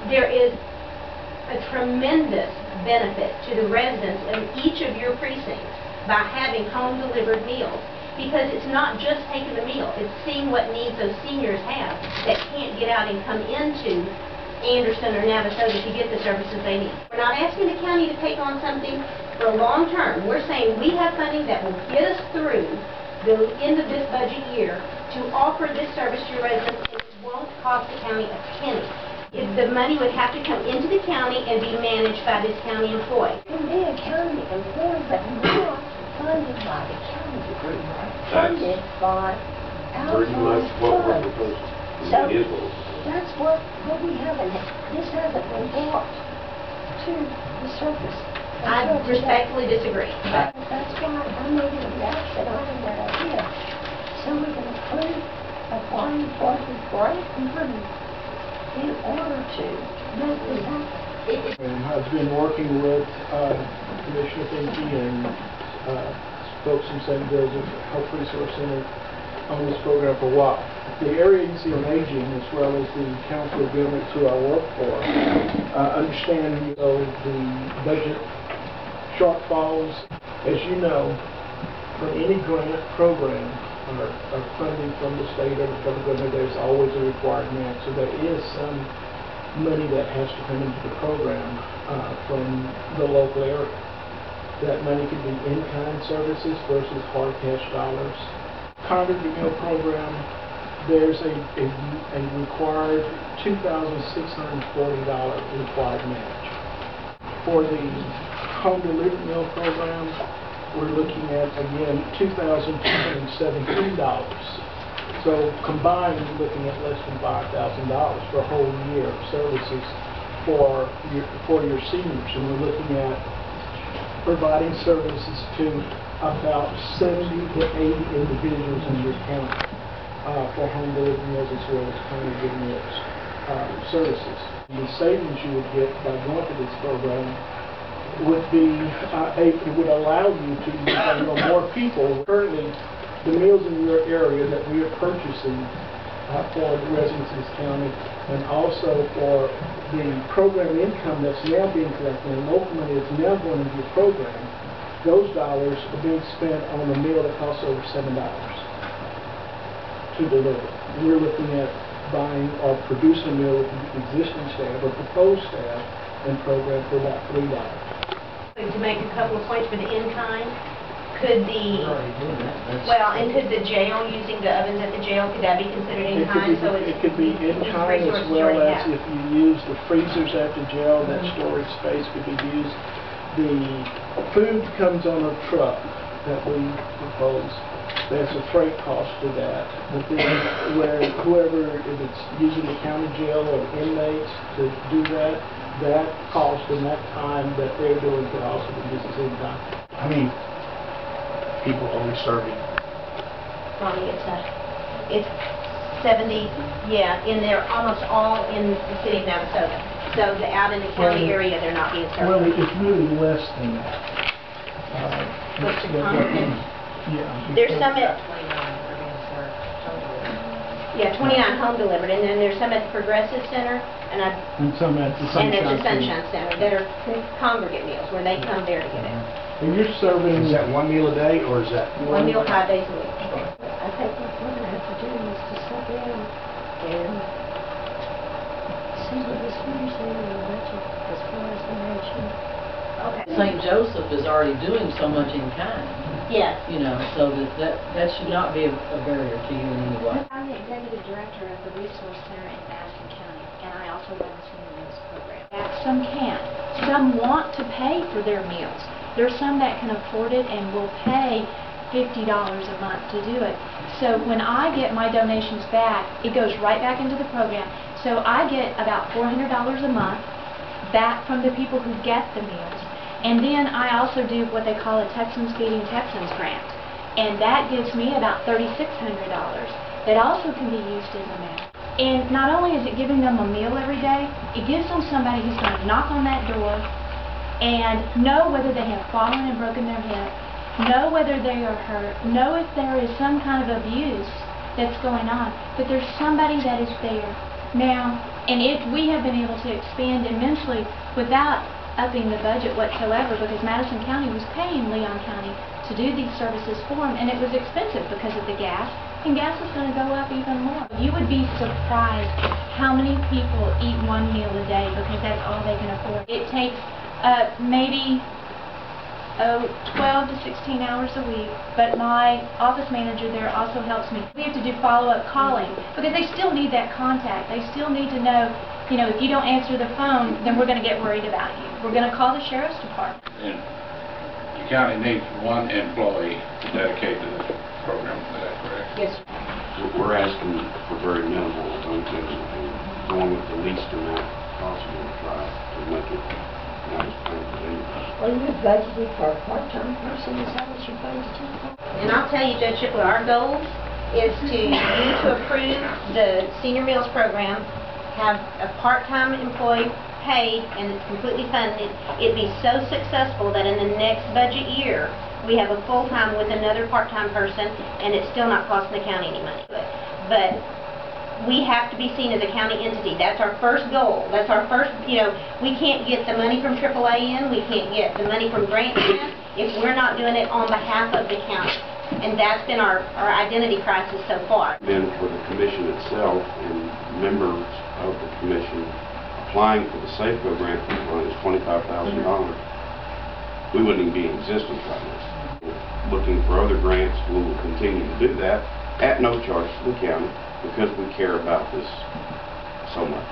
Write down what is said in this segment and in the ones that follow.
there is a tremendous benefit to the residents of each of your precincts by having home-delivered meals, because it's not just taking the meal, it's seeing what needs those seniors have that can't get out and come into Anderson or Navasota to get the services they need. We're not asking the county to take on something for a long term. We're saying we have funding that will get us through the end of this budget year to offer this service to your residents, and it won't cost the county a penny. The money would have to come into the county and be managed by this county employee. It can be a county employee, but not funded by the county. Funded by outside funds. So that's what we haven't. This hasn't been brought to the surface. I respectfully disagree. That's why I made an objection on that idea. So we can approve applying for the grant money in order to make this happen. And I've been working with Commissioner Finke and folks from St. Joseph Health Resource Center on this program for a while. The Area Agency on Aging, as well as the Council of Governments who I work for, understand the budget shortfalls. As you know, for any grant program or funding from the state or the federal government, there's always a required match. So there is some money that has to come into the program from the local area. That money could be in-kind services versus hard cash dollars. Congregate meal program, there's a required $2,640 required match. For the home delivered meal program, we're looking at, again, $2,217. So combined, we're looking at less than $5,000 for a whole year of services for your seniors. And we're looking at providing services to about 70 to 80 individuals in your county for home delivered meals as well as congregate meals services. The savings you would get by going to this program would be, it would allow you to handle more people. Currently, the meals in your area that we are purchasing for the residents of this county, and also for the program income that's now being collected and local money that's now going into your program, those dollars are being spent on a meal that costs over $7 to deliver. We're looking at buying or producing a meal with the existing staff or proposed staff and program for about $3. To make a couple of points for the in-kind, could the, and could the jail, using the ovens at the jail, could that be considered in-kind? It could be in-kind, as well as if you use the freezers at the jail, that storage space could be used. The food comes on a truck that we propose. There's a freight cost to that. But then whoever, if it's using the county jail or inmates to do that, that cost and that time that they're doing could also be used as in-kind. I mean, people only serving. Ronnie, it's 70, and they're almost all in the city of Navasota. So out in the county area, they're not being served. Well, it's really less than that. There's some at 29 home delivered, and then there's some at the Progressive Center, and some at the Sunshine Center that are congregate meals where they come there to get it. And you're serving. Is that one meal a day, or is that one meal 5 days a week? I think what we're going to have to do is to sit down and see what this year's in the budget as far as the nation. Okay. St. Joseph is already doing so much in kind. Yes. You know, so that should not be a barrier to you in any way. I'm the executive director of the Resource Center in Madison County, and I also run the Senior Meals Program. Some can't. Some want to pay for their meals. There's some that can afford it and will pay $50 a month to do it. So when I get my donations back, it goes right back into the program. So I get about $400 a month back from the people who get the meals. And then I also do what they call a Texans Feeding Texans grant. And that gives me about $3,600 that also can be used as a match. And not only is it giving them a meal every day, it gives them somebody who's going to knock on that door and know whether they have fallen and broken their hip, know whether they are hurt, know if there is some kind of abuse that's going on, but there's somebody that is there. Now, And we have been able to expand immensely without upping the budget whatsoever, because Madison County was paying Leon County to do these services for them, and it was expensive because of the gas, and gas is going to go up even more. You would be surprised how many people eat one meal a day because that's all they can afford. It takes maybe 12 to 16 hours a week, but my office manager there also helps me. We have to do follow-up calling because they still need that contact. They still need to know, you know, if you don't answer the phone, then we're going to get worried about you. We're going to call the sheriff's department. And the county needs one employee dedicated to this program. Is that correct? Yes. We're asking for very minimal, and going with the least amount possible to try to make it not as painful. Well, you're budgeted for a part-time person, is that what you're budgeted for? And I'll tell you, Judge Shipley, our goal is you to approve the senior meals program, have a part-time employee paid and it's completely funded. It'd be so successful that in the next budget year, we have a full-time with another part-time person, and it's still not costing the county any money. But we have to be seen as a county entity. That's our first goal. That's our first, you know, we can't get the money from AAA in, we can't get the money from grants in, if we're not doing it on behalf of the county. And that's been our identity crisis so far. Then for the commission itself and members of the commission applying for the Safeco grant is $25,000. We wouldn't even be in existence right now. Looking for other grants, we will continue to do that at no charge to the county because we care about this so much.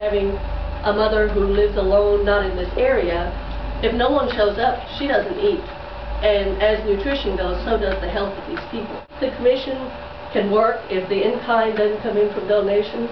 Having a mother who lives alone, not in this area, if no one shows up, she doesn't eat. And as nutrition goes, so does the health of these people. The commission can work if the in-kind doesn't come in from donations.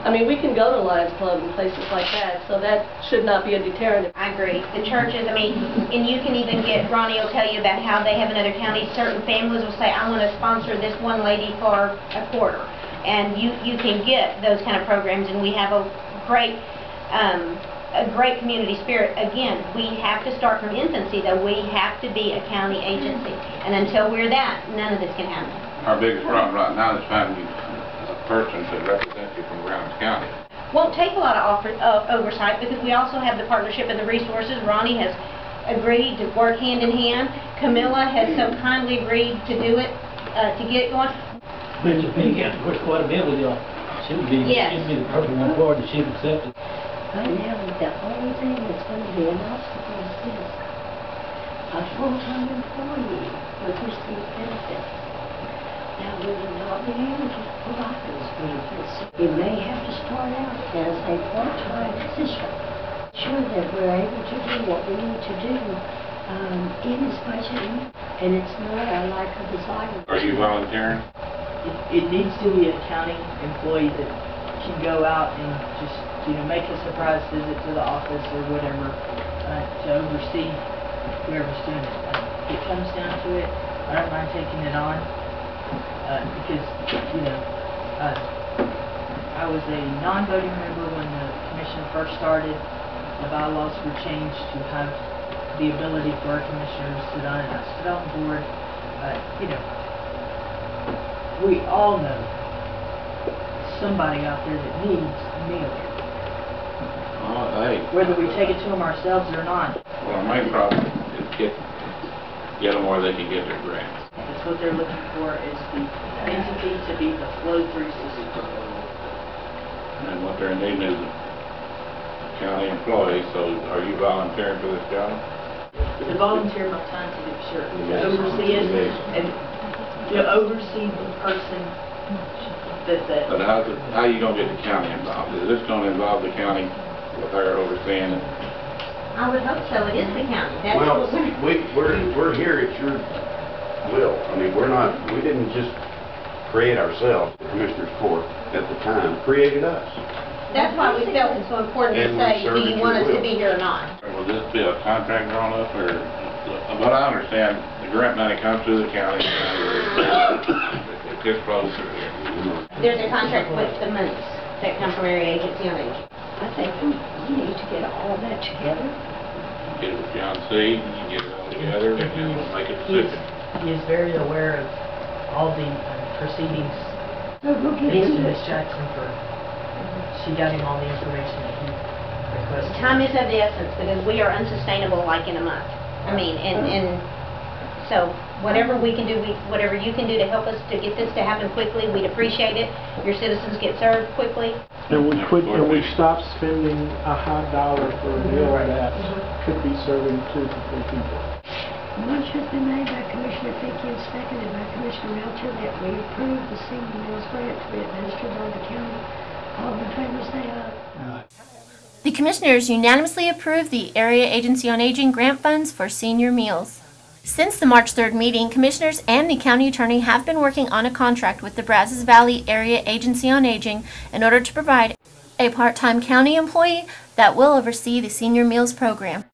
I mean, we can go to Lions Club and places like that, so that should not be a deterrent. I agree. The churches, I mean, and you can even get, Ronnie will tell you about how they have in other counties, certain families will say, I want to sponsor this one lady for a quarter. And you can get those kind of programs, and we have a great community spirit. Again, we have to start from infancy, though. We have to be a county agency. And until we're that, none of this can happen. Our biggest problem right now is finding a person to represent you from Brown County. Won't take a lot of oversight because we also have the partnership and the resources. Ronnie has agreed to work hand in hand. Camilla has so kindly agreed to do it, to get it going. Mr. Pinkham, of course, quite a bit with y'all. She'll be the perfect one for it, and she'll accept it. Right now, the only thing that's going to be an obstacle is this. A full-time employee would receive benefits. Now, we will not be able to provide those benefits. You may have to start out as a part-time position. Sure that we're able to do what we need to do in this budget, and it's not our lack of desire. Are you volunteering? It needs to be a county employee that can go out and just, you know, make a surprise visit to the office or whatever to oversee whoever's doing it. If it comes down to it, I don't mind taking it on because, you know, I was a non-voting member when the commission first started. The bylaws were changed to have the ability for our commissioners to sit on it. I stood on the board. You know, we all know somebody out there that needs a meal. Hey. Whether we take it to them ourselves or not. Well, our main problem is get them where they can get their grants. That's what they're looking for, is the entity to be the flow-through system. And what they're needing is a county employee, so are you volunteering for this job? To volunteer my time to be sure, to oversee it, and to oversee the person that... But how are you going to get the county involved? Is this going to involve the county with her overseeing it? I would hope so. It is the county. That's Well, what we're here at your will. I mean, we didn't just create ourselves. The Commissioners Court at the time created us. That's why we felt it's so important to And we say, do serve you at want your us to will. be here or not? Will this be a contract drawn up, or, what I understand, the grant money comes to the county, it gets flows through here. There's a contract with the monies that come from Area Agency on Aging. I think we need to get all that together. Get it with John C., you get it all together, and then we'll make a decision. He is very aware of all the proceedings. So we'll get Thanks to into Ms. it. Jackson for she got him all the information that he requested. Time is of the essence, because we are unsustainable like in a month. I mean, and so whatever we can do, whatever you can do to help us to get this to happen quickly, we'd appreciate it. Your citizens get served quickly. And we stopped spending a hot dollar for a meal that could be serving 2 to 3 people. Motion has been made by Commissioner Fickey and seconded by Commissioner Melcher that we approve the senior meals grant to be administered by the county. All in favor say aye. The Commissioners unanimously approved the Area Agency on Aging grant funds for senior meals. Since the March 3rd meeting, Commissioners and the County Attorney have been working on a contract with the Brazos Valley Area Agency on Aging in order to provide a part-time county employee that will oversee the senior meals program.